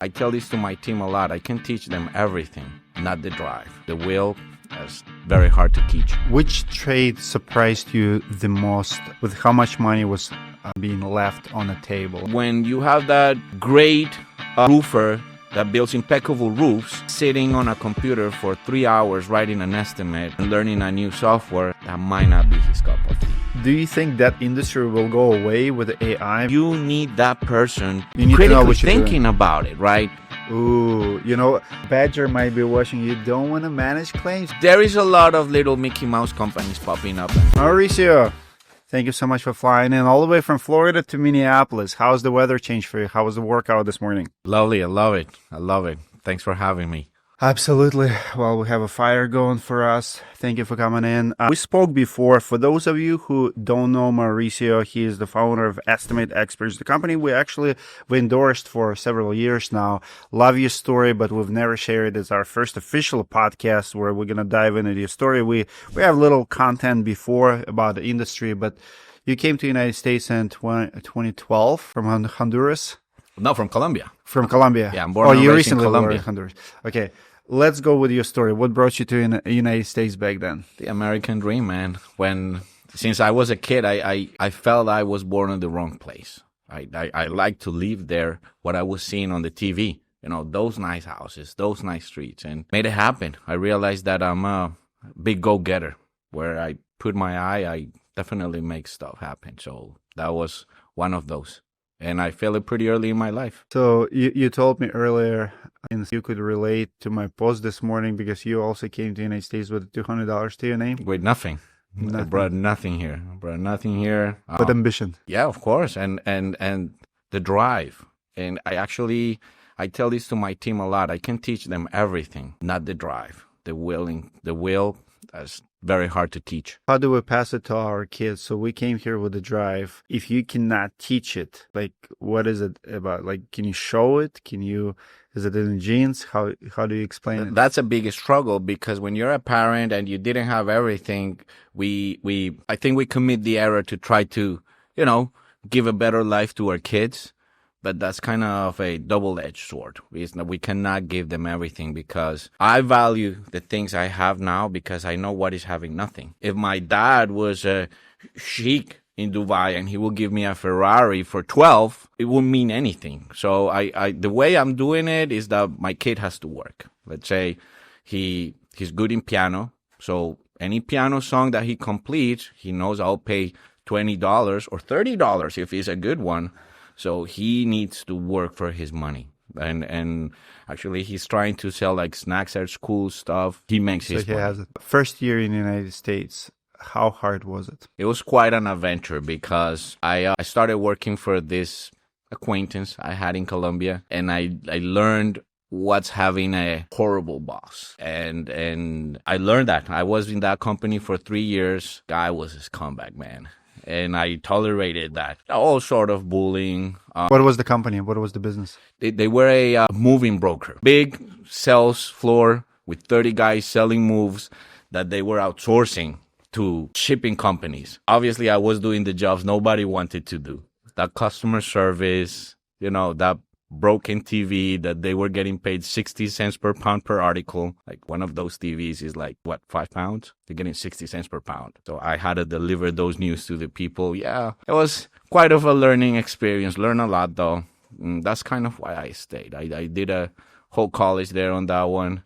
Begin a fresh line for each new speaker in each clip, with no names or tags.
I tell this to my team a lot. I can teach them everything, not the drive. The will is very hard to teach.
Which trade surprised you the most with how much money was being left on the table?
When you have that great roofer that builds impeccable roofs sitting on a computer for 3 hours writing an estimate and learning a new software, that might not be his cup of tea.
Do you think that industry will go away with AI?
You need that person
You need to know
critically
what you're
thinking
doing.
about it, right?
Ooh, Badger might be watching. You don't want to manage claims?
There is a lot of little Mickey Mouse companies popping up.
Mauricio, thank you so much for flying in all the way from Florida to Minneapolis. How's the weather change for you? How was the workout this morning?
Lovely, I love it. I love it. Thanks for having me.
Absolutely. Well, we have a fire going for us. Thank you for coming in. We spoke before. For those of you who don't know Mauricio, he is the founder of Estimate Experts, the company we endorsed for several years now. Love your story, but we've never shared it. It's our first official podcast where we're going to dive into your story. We have little content before about the industry, but you came to the United States in 2012 from Honduras.
No, from Colombia.
From Colombia.
Yeah, I'm born and
you
raised in
recently were
Colombia.
in Honduras. Okay. Let's go with your story. What brought you to the United States back then?
The American dream, man. Since I was a kid, I felt I was born in the wrong place. I liked to live there, what I was seeing on the TV. Those nice houses, those nice streets, and made it happen. I realized that I'm a big go-getter. Where I put my eye, I definitely make stuff happen. So that was one of those. And I feel it pretty early in my life.
So you told me earlier, and you could relate to my post this morning because you also came to the United States with $200 to your name.
With nothing. I brought nothing here.
But ambition.
Yeah, of course. And the drive. And I tell this to my team a lot. I can teach them everything, not the drive. The will is very hard to teach.
How do we pass it to our kids? So we came here with the drive. If you cannot teach it, what is it about? Can you show it? Is it in the genes? How do you explain it?
That's a big struggle because when you're a parent and you didn't have everything, I think we commit the error to try to, give a better life to our kids. But that's kind of a double-edged sword. We cannot give them everything because I value the things I have now because I know what is having nothing. If my dad was a sheik in Dubai and he will give me a Ferrari for 12, it wouldn't mean anything. So the way I'm doing it is that my kid has to work. Let's say he's good in piano. So any piano song that he completes, he knows I'll pay $20 or $30 if it's a good one. So he needs to work for his money. And actually, he's trying to sell snacks at school stuff. He makes his money.
Has it. First year in the United States, how hard was it?
It was quite an adventure because I started working for this acquaintance I had in Colombia. And I learned what's having a horrible boss. And I learned that. I was in that company for 3 years. Guy was a scumbag, man. And I tolerated that. All sort of bullying.
What was the company? What was the business?
They were a moving broker. Big sales floor with 30 guys selling moves that they were outsourcing to shipping companies. Obviously, I was doing the jobs nobody wanted to do. That customer service, that broken TV that they were getting paid 60 cents per pound per article. One of those TVs is £5? They're getting 60 cents per pound. So I had to deliver those news to the people. Yeah, it was quite of a learning experience. Learn a lot though. That's kind of why I stayed. I did a whole college there on that one.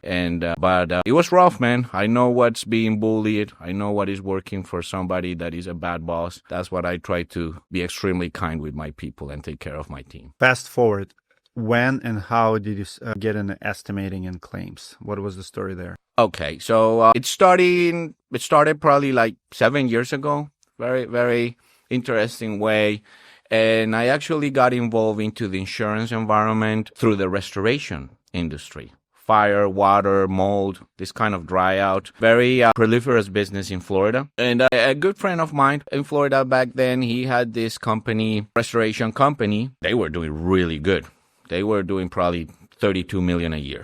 But it was rough, man. I know what's being bullied. I know what is working for somebody that is a bad boss. That's what I try to be extremely kind with my people and take care of my team.
Fast forward. When and how did you get into estimating and claims? What was the story there?
Okay, so it started probably 7 years ago. Very, very interesting way. And I actually got involved into the insurance environment through the restoration industry. Fire, water, mold, this kind of dry out. Very proliferous business in Florida. And a good friend of mine in Florida back then, he had this company, restoration company. They were doing really good. They were doing probably $32 million a year.